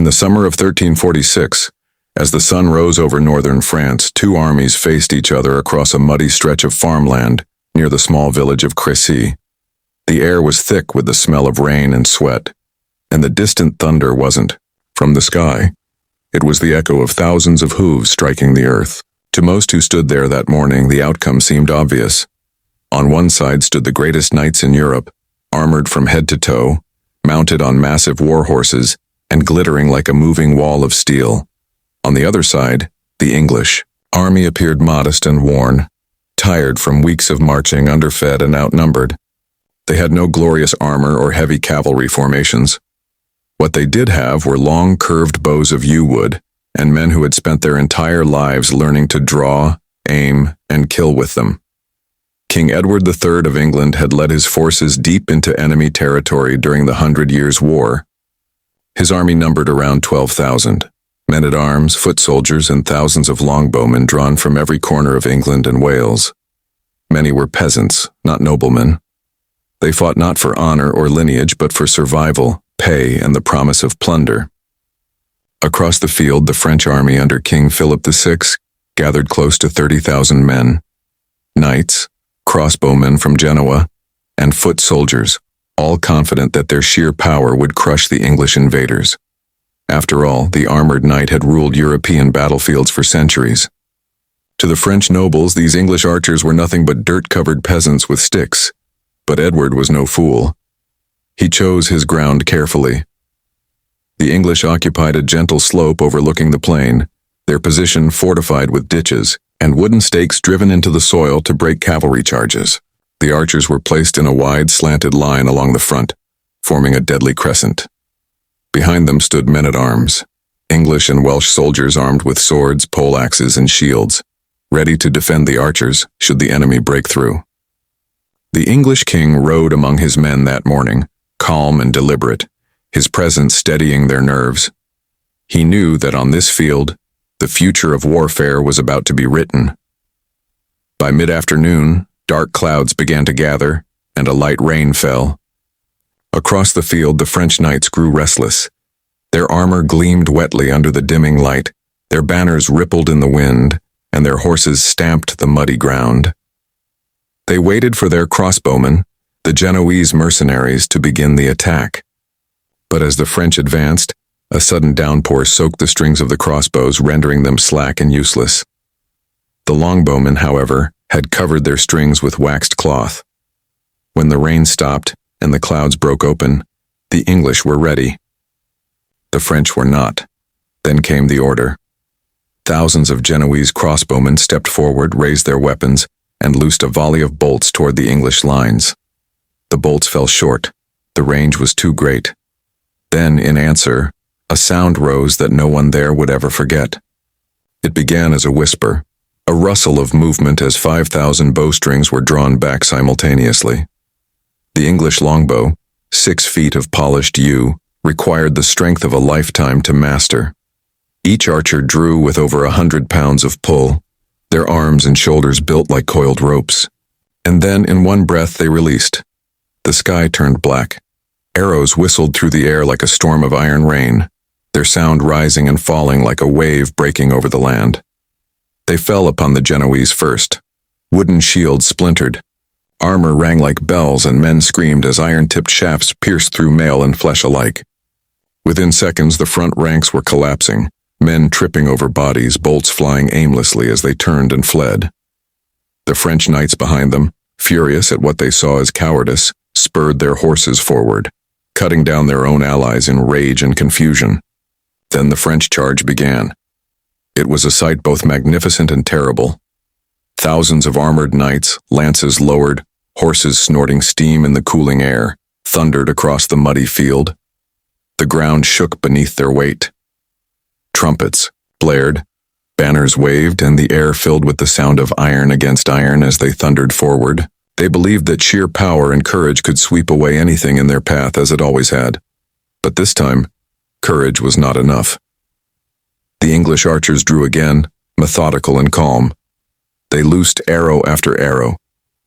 the summer of 1346, as the sun rose over northern France, two armies faced each other across a muddy stretch of farmland near the small village of Crecy. The air was thick with the smell of rain and sweat, and the distant thunder wasn't from the sky. It was the echo of thousands of hooves striking the earth. To most who stood there that morning, the outcome seemed obvious. On one side stood the greatest knights in Europe, armored from head to toe, mounted on massive war horses, and glittering like a moving wall of steel. On the other side, the English army appeared modest and worn, tired from weeks of marching, underfed and outnumbered. They had no glorious armor or heavy cavalry formations. What they did have were long, curved bows of yew wood, and men who had spent their entire lives learning to draw, aim, and kill with them. King Edward III of England had led his forces deep into enemy territory during the 100 Years' War. His army numbered around 12,000, men-at-arms, foot soldiers, and thousands of longbowmen drawn from every corner of England and Wales. Many were peasants, not noblemen. They fought not for honor or lineage, but for survival, pay, and the promise of plunder. Across the field, the French army under King Philip VI gathered close to 30,000 men. Knights, crossbowmen from Genoa, and foot soldiers, all confident that their sheer power would crush the English invaders. After all, the armored knight had ruled European battlefields for centuries. To the French nobles, these English archers were nothing but dirt-covered peasants with sticks. But Edward was no fool. He chose his ground carefully. The English occupied a gentle slope overlooking the plain, their position fortified with ditches and wooden stakes driven into the soil to break cavalry charges. The archers were placed in a wide, slanted line along the front, forming a deadly crescent. Behind them stood men-at-arms, English and Welsh soldiers armed with swords, poleaxes, and shields, ready to defend the archers should the enemy break through. The English king rode among his men that morning, calm and deliberate, his presence steadying their nerves. He knew that on this field, the future of warfare was about to be written. By mid-afternoon, dark clouds began to gather, and a light rain fell. Across the field, the French knights grew restless. Their armor gleamed wetly under the dimming light, their banners rippled in the wind, and their horses stamped the muddy ground. They waited for their crossbowmen, the Genoese mercenaries, to begin the attack. But as the French advanced, a sudden downpour soaked the strings of the crossbows, rendering them slack and useless. The longbowmen, however, had covered their strings with waxed cloth. When the rain stopped and the clouds broke open, the English were ready. The French were not. Then came the order. Thousands of Genoese crossbowmen stepped forward, raised their weapons, and loosed a volley of bolts toward the English lines. The bolts fell short. The range was too great. Then, in answer, a sound rose that no one there would ever forget. It began as a whisper, a rustle of movement as 5,000 bowstrings were drawn back simultaneously. The English longbow, 6 feet of polished yew, required the strength of a lifetime to master. Each archer drew with over 100 pounds of pull, their arms and shoulders built like coiled ropes. And then, in one breath, they released. The sky turned black. Arrows whistled through the air like a storm of iron rain, their sound rising and falling like a wave breaking over the land. They fell upon the Genoese first. Wooden shields splintered. Armor rang like bells, and men screamed as iron-tipped shafts pierced through mail and flesh alike. Within seconds, the front ranks were collapsing, men tripping over bodies, bolts flying aimlessly as they turned and fled. The French knights behind them, furious at what they saw as cowardice, spurred their horses forward, cutting down their own allies in rage and confusion. Then the French charge began. It was a sight both magnificent and terrible. Thousands of armored knights, lances lowered, horses snorting steam in the cooling air, thundered across the muddy field. The ground shook beneath their weight. Trumpets blared, banners waved, and the air filled with the sound of iron against iron as they thundered forward. They believed that sheer power and courage could sweep away anything in their path, as it always had. But this time, courage was not enough. The English archers drew again, methodical and calm. They loosed arrow after arrow,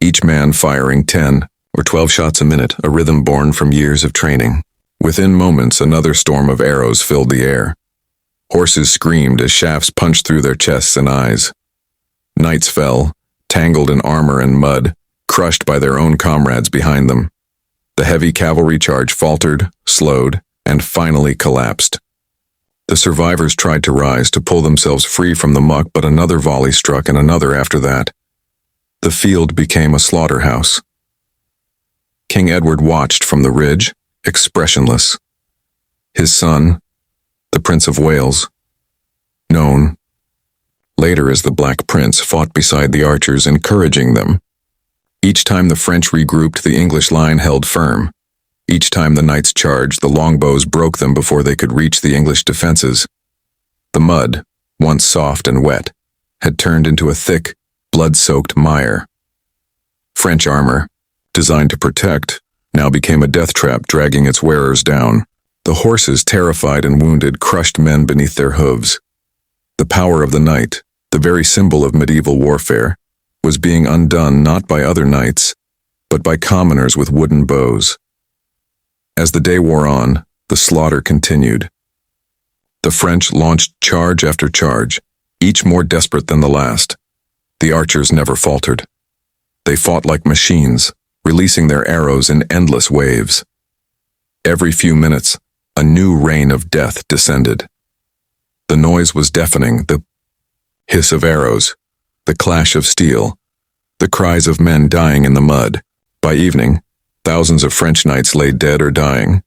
each man firing 10 or 12 shots a minute, a rhythm born from years of training. Within moments, another storm of arrows filled the air. Horses screamed as shafts punched through their chests and eyes. Knights fell, tangled in armor and mud, crushed by their own comrades behind them. The heavy cavalry charge faltered, slowed, and finally collapsed. The survivors tried to rise to pull themselves free from the muck, but another volley struck and another after that. The field became a slaughterhouse. King Edward watched from the ridge, expressionless. His son, the Prince of Wales, known later as the Black Prince, fought beside the archers, encouraging them. Each time the French regrouped, the English line held firm. Each time the knights charged, the longbows broke them before they could reach the English defenses. The mud, once soft and wet, had turned into a thick, blood-soaked mire. French armor, designed to protect, now became a death trap, dragging its wearers down. The horses, terrified and wounded, crushed men beneath their hooves. The power of the knight, the very symbol of medieval warfare, was being undone not by other knights, but by commoners with wooden bows. As the day wore on, the slaughter continued. The French launched charge after charge, each more desperate than the last. The archers never faltered. They fought like machines, releasing their arrows in endless waves. Every few minutes, a new rain of death descended. The noise was deafening, the hiss of arrows, the clash of steel, the cries of men dying in the mud. By evening, thousands of French knights lay dead or dying.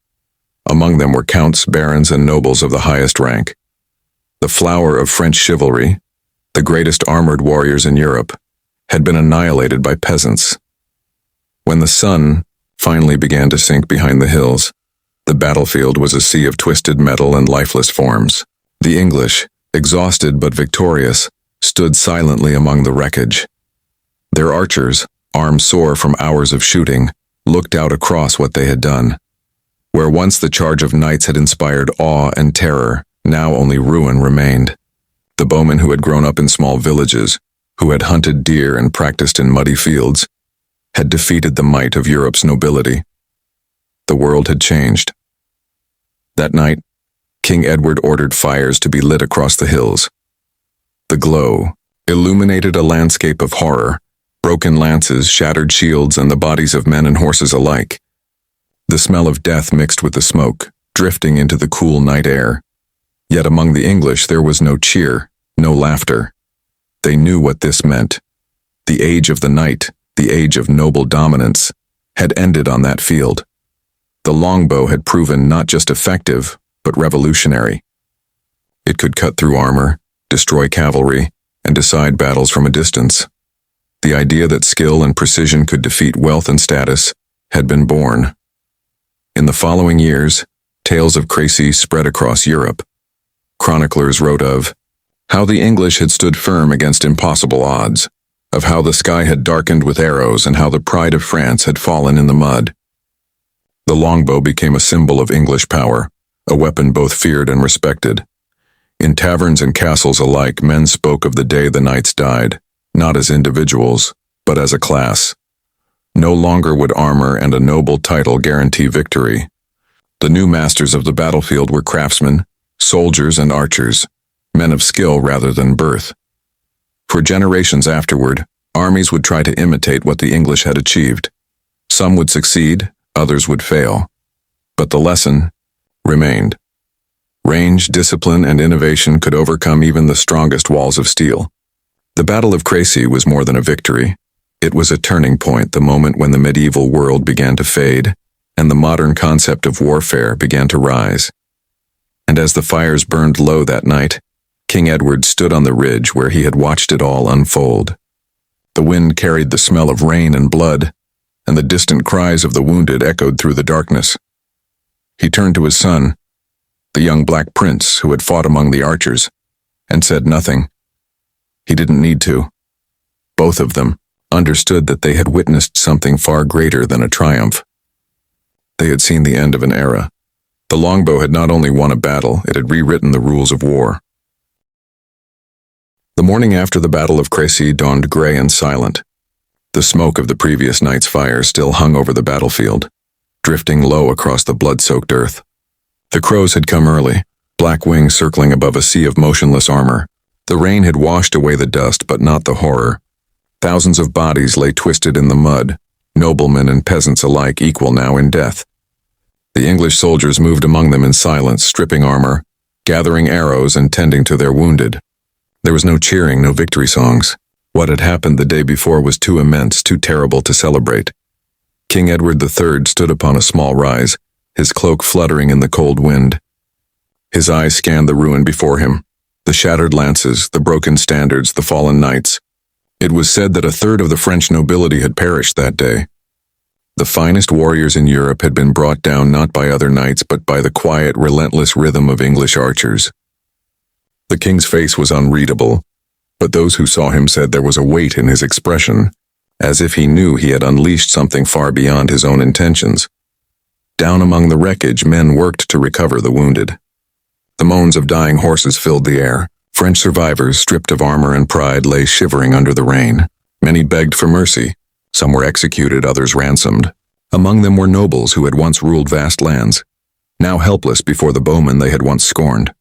Among them were counts, barons, and nobles of the highest rank. The flower of French chivalry, the greatest armored warriors in Europe, had been annihilated by peasants. When the sun finally began to sink behind the hills, the battlefield was a sea of twisted metal and lifeless forms. The English, exhausted but victorious, stood silently among the wreckage. Their archers, arms sore from hours of shooting, looked out across what they had done. Where once the charge of knights had inspired awe and terror, now only ruin remained. The bowmen who had grown up in small villages, who had hunted deer and practiced in muddy fields, had defeated the might of Europe's nobility. The world had changed. That night, King Edward ordered fires to be lit across the hills. The glow illuminated a landscape of horror, broken lances, shattered shields, and the bodies of men and horses alike. The smell of death mixed with the smoke, drifting into the cool night air. Yet among the English there was no cheer, no laughter. They knew what this meant. The age of the knight, the age of noble dominance, had ended on that field. The longbow had proven not just effective, but revolutionary. It could cut through armor, destroy cavalry, and decide battles from a distance. The idea that skill and precision could defeat wealth and status had been born. In the following years, tales of Crecy spread across Europe. Chroniclers wrote of how the English had stood firm against impossible odds, of how the sky had darkened with arrows and how the pride of France had fallen in the mud. The longbow became a symbol of English power, a weapon both feared and respected. In taverns and castles alike, men spoke of the day the knights died, not as individuals, but as a class. No longer would armor and a noble title guarantee victory. The new masters of the battlefield were craftsmen, soldiers, and archers, men of skill rather than birth. For generations afterward, armies would try to imitate what the English had achieved. Some would succeed, others would fail. But the lesson remained. Range, discipline, and innovation could overcome even the strongest walls of steel. The Battle of Crécy was more than a victory. It was a turning point, the moment when the medieval world began to fade, and the modern concept of warfare began to rise. And as the fires burned low that night, King Edward stood on the ridge where he had watched it all unfold. The wind carried the smell of rain and blood, and the distant cries of the wounded echoed through the darkness. He turned to his son, the young Black Prince who had fought among the archers, and said nothing. He didn't need to. Both of them understood that they had witnessed something far greater than a triumph. They had seen the end of an era. The longbow had not only won a battle, it had rewritten the rules of war. The morning after the Battle of Crécy dawned gray and silent. The smoke of the previous night's fire still hung over the battlefield. drifting low across the blood-soaked earth. The crows had come early, black wings circling above a sea of motionless armor. The rain had washed away the dust, but not the horror. Thousands of bodies lay twisted in the mud, noblemen and peasants alike equal now in death. The English soldiers moved among them in silence, stripping armor, gathering arrows and tending to their wounded. There was no cheering, no victory songs. What had happened the day before was too immense, too terrible to celebrate. King Edward III stood upon a small rise, his cloak fluttering in the cold wind. His eyes scanned the ruin before him, the shattered lances, the broken standards, the fallen knights. It was said that a third of the French nobility had perished that day. The finest warriors in Europe had been brought down not by other knights but by the quiet, relentless rhythm of English archers. The king's face was unreadable, but those who saw him said there was a weight in his expression, as if he knew he had unleashed something far beyond his own intentions. Down among the wreckage, men worked to recover the wounded. The moans of dying horses filled the air. French survivors, stripped of armor and pride, lay shivering under the rain. Many begged for mercy. Some were executed, others ransomed. Among them were nobles who had once ruled vast lands, now helpless before the bowmen they had once scorned.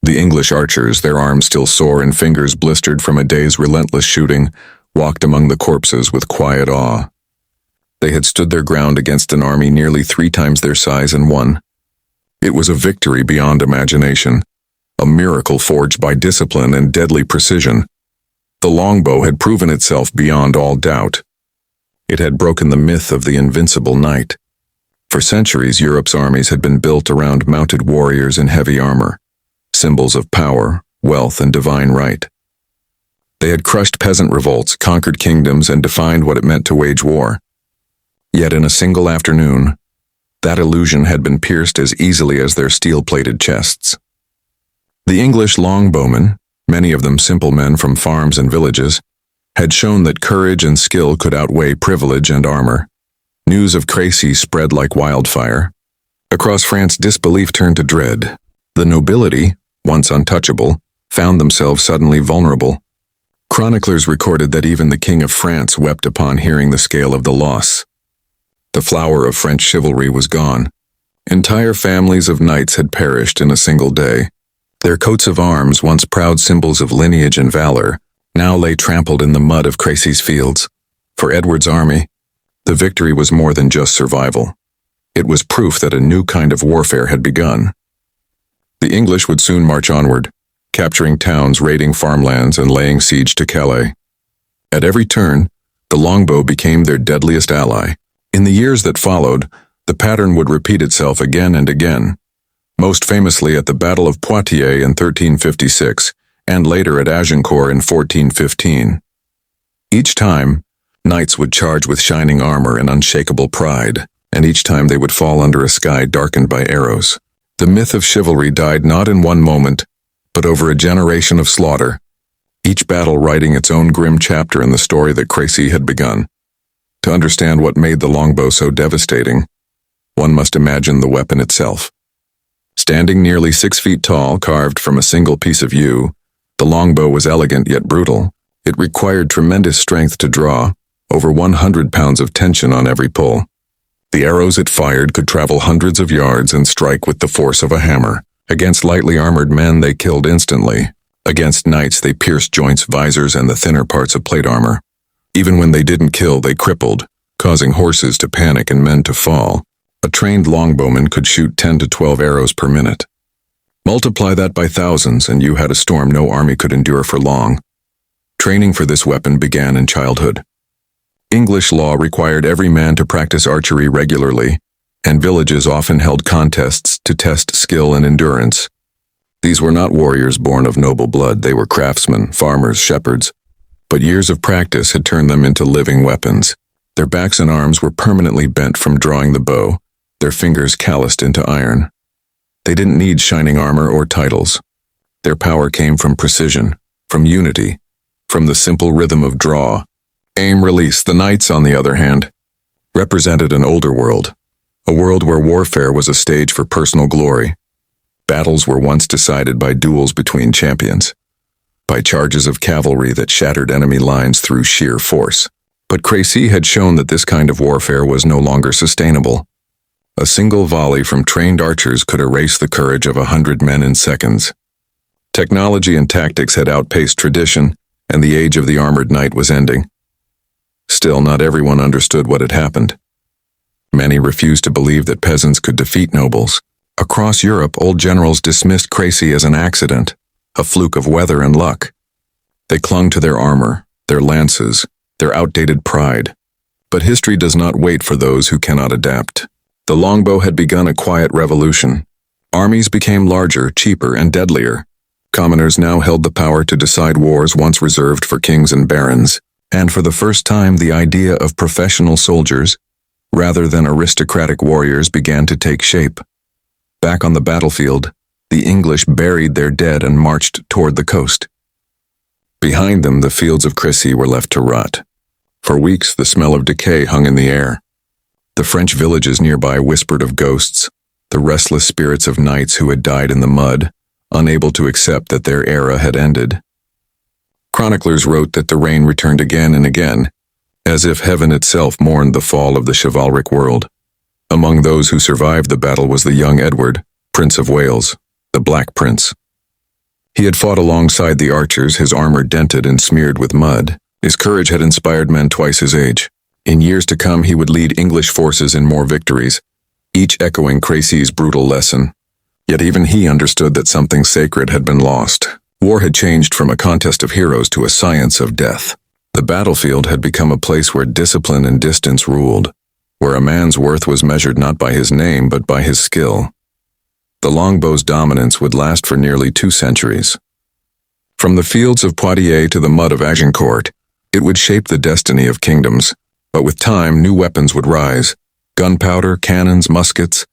The English archers, their arms still sore and fingers blistered from a day's relentless shooting, walked among the corpses with quiet awe. They had stood their ground against an army nearly 3 times their size and won. It was a victory beyond imagination, a miracle forged by discipline and deadly precision. The longbow had proven itself beyond all doubt. It had broken the myth of the invincible knight. For centuries, Europe's armies had been built around mounted warriors in heavy armor, symbols of power, wealth, and divine right. They had crushed peasant revolts, conquered kingdoms, and defined what it meant to wage war. Yet in a single afternoon, that illusion had been pierced as easily as their steel-plated chests. The English longbowmen, many of them simple men from farms and villages, had shown that courage and skill could outweigh privilege and armor. News of Crecy spread like wildfire. Across France, disbelief turned to dread. The nobility, once untouchable, found themselves suddenly vulnerable. Chroniclers recorded that even the King of France wept upon hearing the scale of the loss. The flower of French chivalry was gone. Entire families of knights had perished in a single day. Their coats of arms, once proud symbols of lineage and valor, now lay trampled in the mud of Crecy's fields. For Edward's army, the victory was more than just survival. It was proof that a new kind of warfare had begun. The English would soon march onward, capturing towns, raiding farmlands, and laying siege to Calais. At every turn, the longbow became their deadliest ally. In the years that followed, the pattern would repeat itself again and again, most famously at the Battle of Poitiers in 1356, and later at Agincourt in 1415. Each time, knights would charge with shining armor and unshakable pride, and each time they would fall under a sky darkened by arrows. The myth of chivalry died not in one moment, but over a generation of slaughter, each battle writing its own grim chapter in the story that Crecy had begun. To understand what made the longbow so devastating, one must imagine the weapon itself. Standing nearly 6 feet tall, carved from a single piece of yew, the longbow was elegant yet brutal. It required tremendous strength to draw, over 100 pounds of tension on every pull. The arrows it fired could travel hundreds of yards and strike with the force of a hammer. Against lightly armored men, they killed instantly. Against knights, they pierced joints, visors, and the thinner parts of plate armor. Even when they didn't kill, they crippled, causing horses to panic and men to fall. A trained longbowman could shoot 10 to 12 arrows per minute. Multiply that by thousands, and you had a storm no army could endure for long. Training for this weapon began in childhood. English law required every man to practice archery regularly, and villages often held contests to test skill and endurance. These were not warriors born of noble blood, they were craftsmen, farmers, shepherds. But years of practice had turned them into living weapons. Their backs and arms were permanently bent from drawing the bow, their fingers calloused into iron. They didn't need shining armor or titles. Their power came from precision, from unity, from the simple rhythm of draw, aim, release. The knights, on the other hand, represented an older world, a world where warfare was a stage for personal glory. Battles were once decided by duels between champions, by charges of cavalry that shattered enemy lines through sheer force. But Crecy had shown that this kind of warfare was no longer sustainable. A single volley from trained archers could erase the courage of 100 men in seconds. Technology and tactics had outpaced tradition, and the age of the armored knight was ending. Still, not everyone understood what had happened. Many refused to believe that peasants could defeat nobles. Across Europe, old generals dismissed Crecy as an accident, a fluke of weather and luck. They clung to their armor, their lances, their outdated pride. But history does not wait for those who cannot adapt. The longbow had begun a quiet revolution. Armies became larger, cheaper, and deadlier. Commoners now held the power to decide wars once reserved for kings and barons, and for the first time the idea of professional soldiers, rather than aristocratic warriors, began to take shape. Back on the battlefield, the English buried their dead and marched toward the coast. Behind them, the fields of Crecy were left to rot. For weeks, the smell of decay hung in the air. The French villages nearby whispered of ghosts, the restless spirits of knights who had died in the mud, unable to accept that their era had ended. Chroniclers wrote that the rain returned again and again, as if heaven itself mourned the fall of the chivalric world. Among those who survived the battle was the young Edward, Prince of Wales, the Black Prince. He had fought alongside the archers, his armor dented and smeared with mud. His courage had inspired men twice his age. In years to come, he would lead English forces in more victories, each echoing Crecy's brutal lesson. Yet even he understood that something sacred had been lost. War had changed from a contest of heroes to a science of death. The battlefield had become a place where discipline and distance ruled, where a man's worth was measured not by his name but by his skill. The longbow's dominance would last for nearly 2 centuries. From the fields of Poitiers to the mud of Agincourt, it would shape the destiny of kingdoms, but with time new weapons would rise. Gunpowder, cannons, muskets.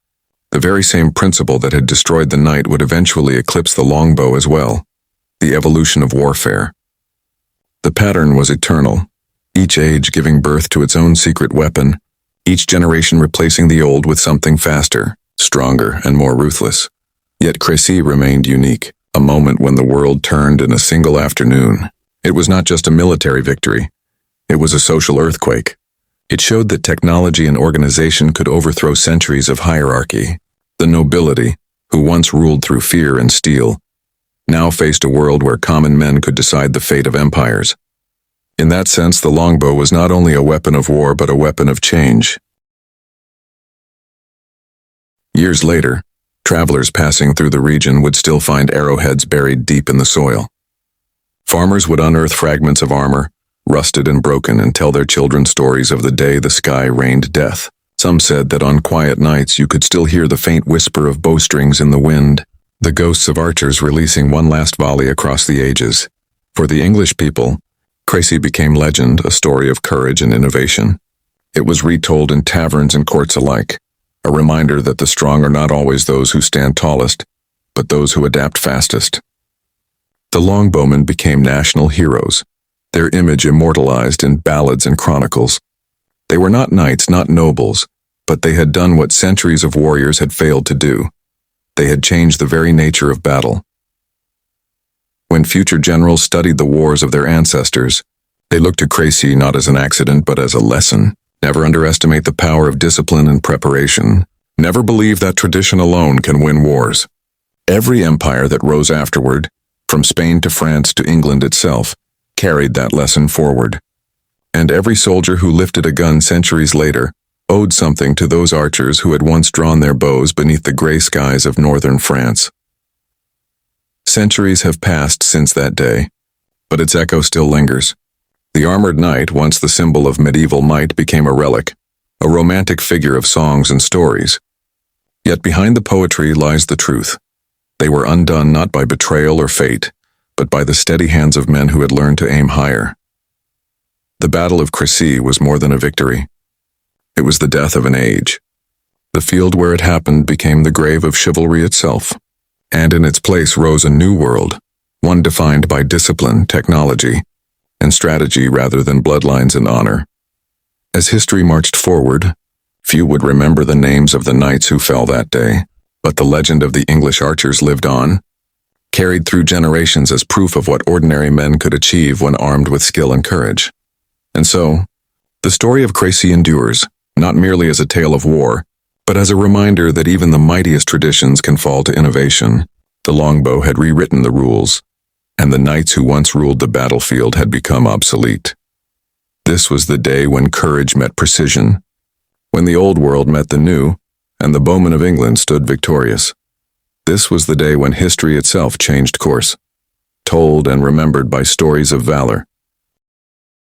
The very same principle that had destroyed the knight would eventually eclipse the longbow as well. The evolution of warfare. The pattern was eternal, each age giving birth to its own secret weapon, each generation replacing the old with something faster, stronger, and more ruthless. Yet Crecy remained unique, a moment when the world turned in a single afternoon. It was not just a military victory. It was a social earthquake. It showed that technology and organization could overthrow centuries of hierarchy. The nobility, who once ruled through fear and steel, now faced a world where common men could decide the fate of empires. In that sense, the longbow was not only a weapon of war but a weapon of change. Years later, travelers passing through the region would still find arrowheads buried deep in the soil. Farmers would unearth fragments of armor, rusted and broken, and tell their children stories of the day the sky rained death. Some said that on quiet nights you could still hear the faint whisper of bowstrings in the wind, the ghosts of archers releasing one last volley across the ages. For the English people, Crecy became legend, a story of courage and innovation. It was retold in taverns and courts alike, a reminder that the strong are not always those who stand tallest, but those who adapt fastest. The Longbowmen became national heroes, their image immortalized in ballads and chronicles. They were not knights, not nobles, but they had done what centuries of warriors had failed to do. They had changed the very nature of battle. When future generals studied the wars of their ancestors, they looked to Crecy not as an accident but as a lesson. Never underestimate the power of discipline and preparation. Never believe that tradition alone can win wars. Every empire that rose afterward, from Spain to France to England itself, carried that lesson forward. And every soldier who lifted a gun centuries later owed something to those archers who had once drawn their bows beneath the gray skies of northern France. Centuries have passed since that day, but its echo still lingers. The armored knight, once the symbol of medieval might, became a relic, a romantic figure of songs and stories. Yet behind the poetry lies the truth. They were undone not by betrayal or fate, but by the steady hands of men who had learned to aim higher. The Battle of Crécy was more than a victory. It was the death of an age. The field where it happened became the grave of chivalry itself, and in its place rose a new world, one defined by discipline, technology, and strategy rather than bloodlines and honor. As history marched forward, few would remember the names of the knights who fell that day, but the legend of the English archers lived on, carried through generations as proof of what ordinary men could achieve when armed with skill and courage. And so, the story of Crecy endures, not merely as a tale of war, but as a reminder that even the mightiest traditions can fall to innovation. The longbow had rewritten the rules, and the knights who once ruled the battlefield had become obsolete. This was the day when courage met precision, when the old world met the new, and the bowmen of England stood victorious. This was the day when history itself changed course, told and remembered by stories of valor,